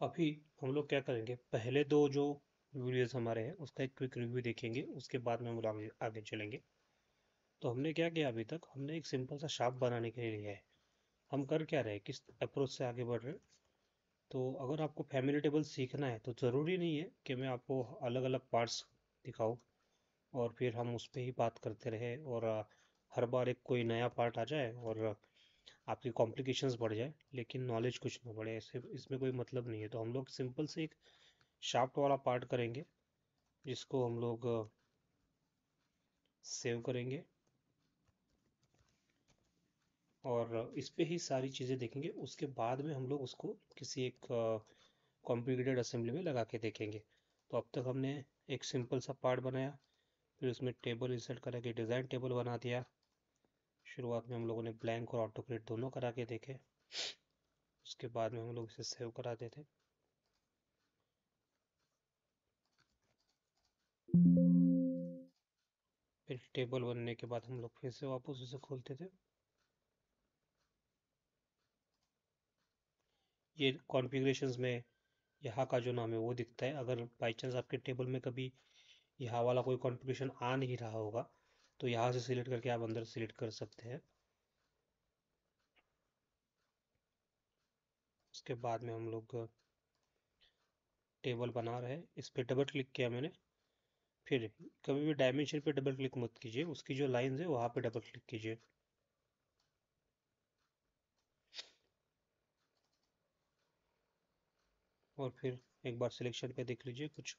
अभी हम लोग क्या करेंगे, पहले दो जो वीडियोस हमारे हैं उसका एक क्विक रिव्यू देखेंगे, उसके बाद में हम लोग आगे आगे चलेंगे। तो हमने क्या किया, अभी तक हमने एक सिंपल सा शार्प बनाने के लिए लिया है। हम कर क्या रहे हैं, किस अप्रोच से आगे बढ़ रहे हैं। तो अगर आपको फैमिली टेबल सीखना है तो ज़रूरी नहीं है कि मैं आपको अलग अलग पार्ट्स दिखाऊं और फिर हम उस पर ही बात करते रहे और हर बार एक कोई नया पार्ट आ जाए और आपकी कॉम्प्लिकेशंस बढ़ जाए लेकिन नॉलेज कुछ ना बढ़े, ऐसे इसमें कोई मतलब नहीं है। तो हम लोग सिंपल से एक शाफ्ट वाला पार्ट करेंगे जिसको हम लोग सेव करेंगे और इस पे ही सारी चीज़ें देखेंगे। उसके बाद में हम लोग उसको किसी एक कॉम्प्लिकेटेड असेंबली में लगा के देखेंगे। तो अब तक हमने एक सिंपल सा पार्ट बनाया, फिर उसमें टेबल इंसर्ट करा के डिज़ाइन टेबल बना दिया। शुरुआत में हम लोगों ने ब्लैंक और ऑटो क्रिएट दोनों करा के देखे, उसके बाद में हम लोग इसे सेव करा देते। फिर टेबल बनने के बाद हम लोग फिर से वापस उसे खोलते थे। ये कॉन्फ़िगरेशंस में यहाँ का जो नाम है वो दिखता है। अगर बाई चांस आपके टेबल में कभी यहाँ वाला कोई कॉन्फ़िगरेशन आ नहीं रहा होगा तो यहाँ से सिलेक्ट करके आप अंदर सिलेक्ट कर सकते हैं। उसके बाद में हम लोग टेबल बना रहे हैं, इस पर डबल क्लिक किया मैंने। फिर कभी भी डायमेंशन पे डबल क्लिक मत कीजिए, उसकी जो लाइंस है वहाँ पे डबल क्लिक कीजिए। और फिर एक बार सिलेक्शन पे देख लीजिए, कुछ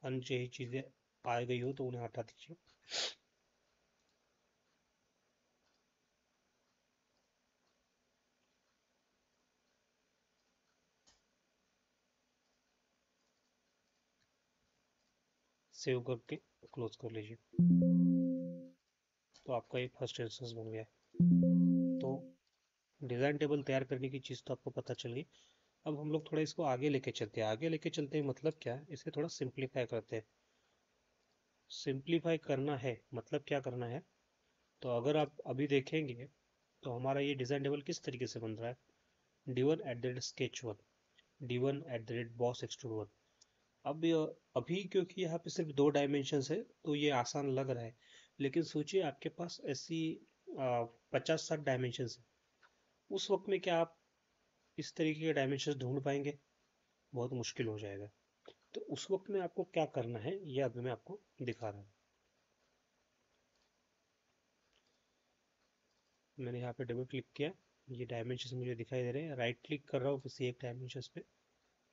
अनचाही चीज़ें आ गई हो तो उन्हें हटा दीजिए। सेव करके क्लोज कर लीजिए। तो आपका ये फर्स्ट इंस्टेंस बन गया है। तो डिज़ाइन टेबल तैयार करने की चीज़ तो आपको पता चल गई। अब हम लोग थोड़ा इसको आगे लेके चलते हैं। आगे लेके चलते हैं मतलब क्या है, इसे थोड़ा सिंप्लीफाई करते हैं। सिंप्लीफाई करना है मतलब क्या करना है, तो अगर आप अभी देखेंगे तो हमारा ये डिज़ाइन टेबल किस तरीके से बन रहा है। D1 @sketch1, D1 @boss_extrude1। अब अभी क्योंकि यहाँ पे सिर्फ दो डायमेंशंस है तो ये आसान लग रहा है, लेकिन सोचिए आपके पास ऐसी 50-60 डायमेंशंस है। उस वक्त में क्या आप इस तरीके के डायमेंशंस ढूंढ पाएंगे? बहुत मुश्किल हो जाएगा। तो उस वक्त में आपको क्या करना है ये अभी मैं आपको दिखा रहा हूँ। मैंने यहाँ पे डबल क्लिक किया, ये डायमेंशंस मुझे दिखाई दे रहे हैं। राइट क्लिक कर रहा हूँ किसी एक डायमेंशंस पे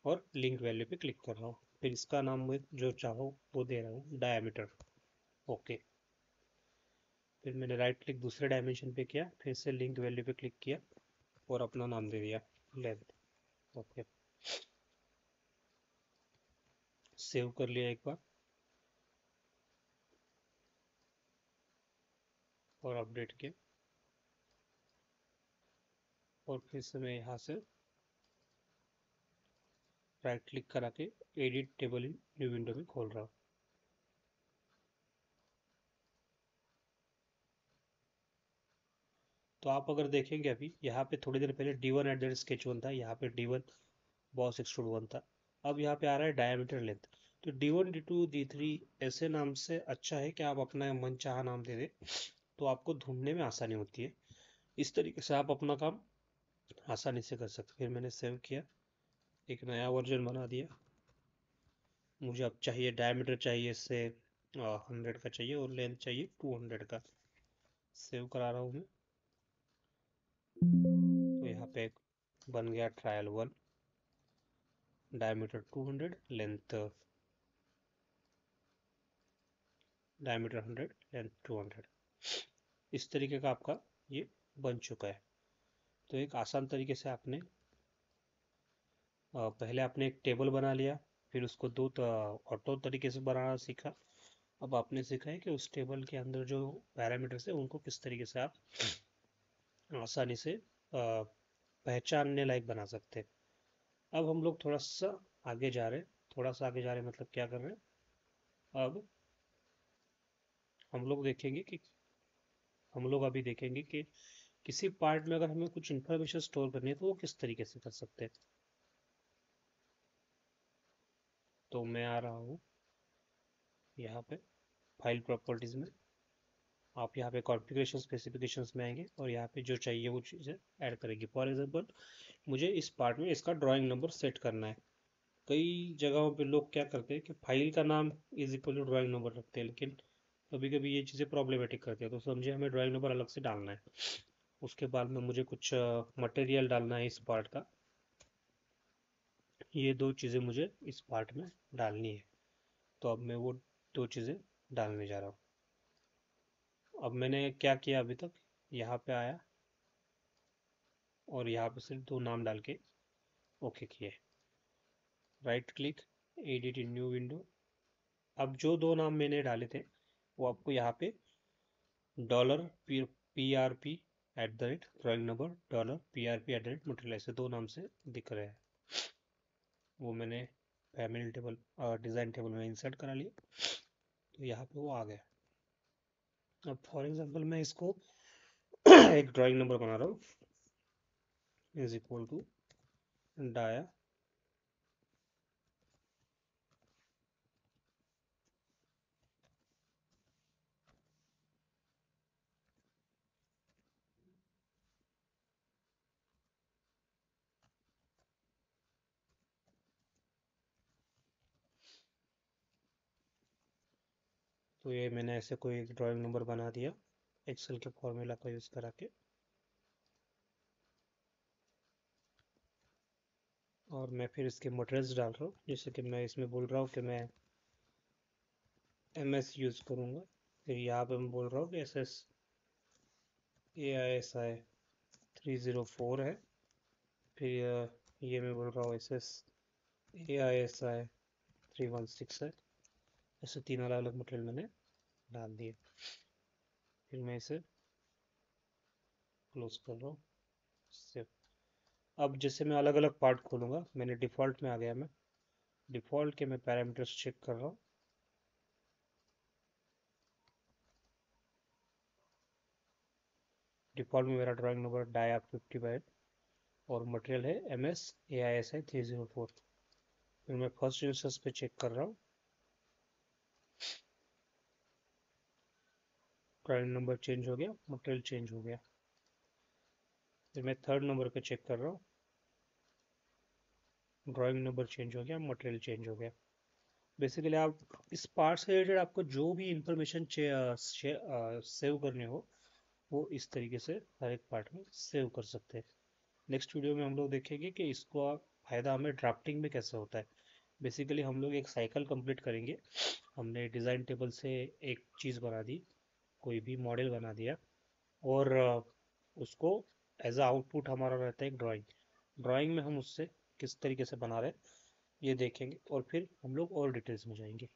और लिंक वैल्यू पे क्लिक कर रहा हूँ। फिर इसका नाम मैं जो चाहो वो दे रहा हूँ, डायमीटर। ओके। फिर मैंने राइट क्लिक दूसरे डायमेंशन पे किया, फिर से लिंक वैल्यू पे क्लिक किया और अपना नाम दे दिया, लेंथ। ओके। सेव कर लिया एक बार और अपडेट किया। और फिर से मैं यहाँ से राइट क्लिक करा के एडिट टेबल इन न्यू विंडो में खोल रहा हूँ। तो आप अगर देखेंगे अभी यहाँ पे थोड़ी देर पहले D1 @sketch1 था, यहाँ पे D1 बॉस एक्सट्रूड 1 था। अब यहाँ पे आ रहा है डायमीटर लेंथ। तो D1 D2 D3 ऐसे नाम से अच्छा है कि आप अपना मनचाहा नाम दे दें, तो आपको ढूंढने में आसानी होती है। इस तरीके से आप अपना काम आसानी से कर सकते। फिर मैंने सेव किया, एक नया वर्जन बना दिया। मुझे अब चाहिए डायमीटर, चाहिए इससे 100 का चाहिए और लेंथ चाहिए 200 का। सेव करा रहा हूँ मैं। तो यहाँ पे बन गया trial 1, diameter 200, length diameter 100, length 200। इस तरीके का आपका ये बन चुका है। तो एक आसान तरीके से आपने पहले आपने एक टेबल बना लिया, फिर उसको दो ऑटो तरीके से बनाना सीखा। अब आपने सीखा है कि उस टेबल के अंदर जो पैरामीटर्स है उनको किस तरीके से आप आसानी से पहचानने लायक बना सकते हैं। अब हम लोग थोड़ा सा आगे जा रहे हैं। थोड़ा सा आगे जा रहे हैं मतलब क्या कर रहे हैं, अब हम लोग देखेंगे कि हम लोग अभी देखेंगे कि किसी पार्ट में अगर हमें कुछ इन्फॉर्मेशन स्टोर करनी है तो वो किस तरीके से कर सकते हैं। तो मैं आ रहा हूँ यहाँ पे फाइल प्रॉपर्टीज में। आप यहाँ पे कॉन्फ़िगरेशन स्पेसिफिकेशंस में आएंगे और यहाँ पे जो चाहिए वो चीज़ें ऐड करेंगे। फॉर एग्जांपल मुझे इस पार्ट में इसका ड्राइंग नंबर सेट करना है। कई जगहों पे लोग क्या करते हैं कि फाइल का नाम is equal to drawing number रखते हैं, लेकिन कभी कभी ये चीज़ें प्रॉब्लमेटिक करती है। तो समझिए हमें ड्राइंग नंबर अलग से डालना है। उसके बाद में मुझे कुछ मटेरियल डालना है इस पार्ट का। ये दो चीज़ें मुझे इस पार्ट में डालनी है। तो अब मैं वो दो चीज़ें डालने जा रहा हूँ। अब मैंने क्या किया अभी तक, यहाँ पे आया और यहाँ पे सिर्फ दो नाम डाल के ओके किए। राइट क्लिक, एडिट इन न्यू विंडो। अब जो दो नाम मैंने डाले थे वो आपको यहाँ पे dollar PRP at the rate drawing number, dollar PRP at the rate material, ऐसे दो नाम से दिख रहे हैं। वो मैंने फैमिली टेबल डिज़ाइन टेबल में इंसर्ट करा लिया, तो यहाँ पे वो आ गया। अब फॉर एग्जांपल मैं इसको एक ड्राइंग नंबर बना रहा हूँ, इज इक्वल टू डाया तो ये मैंने ऐसे कोई एक ड्राइंग नंबर बना दिया एक्सेल के फॉर्मूला का यूज़ करा के। और मैं फिर इसके मटेरियल्स डाल रहा हूँ, जैसे कि मैं इसमें बोल रहा हूँ कि मैं MS यूज़ करूँगा। फिर यहाँ पे मैं बोल रहा हूँ कि SS AISI 304 है। फिर ये मैं बोल रहा हूँ SS AISI 316 है। ऐसे तीन अलग अलग मटेरियल मैंने डाल दिए। फिर मैं इसे क्लोज कर रहा हूँ, सेव। अब जैसे मैं अलग अलग पार्ट खोलूँगा, मैंने डिफ़ॉल्ट में आ गया, मैं डिफ़ॉल्ट के मैं पैरामीटर्स चेक कर रहा हूँ। डिफ़ॉल्ट में मेरा ड्राइंग नंबर डाया 50 और मटेरियल है MS AISI 304। फिर मैं फर्स्ट इंस्टेंस पे चेक कर रहा हूँ, ड्राइंग नंबर चेंज हो गया, मटेरियल चेंज हो गया। फिर मैं थर्ड नंबर पे चेक कर रहा हूँ, ड्राइंग नंबर चेंज हो गया, मटेरियल चेंज हो गया। बेसिकली आप इस पार्ट से रिलेटेड आपको जो भी इंफॉर्मेशन सेव करने हो वो इस तरीके से हर एक पार्ट में सेव कर सकते हैं। नेक्स्ट वीडियो में हम लोग देखेंगे कि इसको फ़ायदा हमें ड्राफ्टिंग में कैसे होता है। बेसिकली हम लोग एक साइकिल कंप्लीट करेंगे। हमने डिज़ाइन टेबल से एक चीज़ बना दी, कोई भी मॉडल बना दिया, और उसको एज अ आउटपुट हमारा रहता है एक ड्राइंग। ड्राइंग में हम उससे किस तरीके से बना रहे हैं ये देखेंगे, और फिर हम लोग और डिटेल्स में जाएंगे।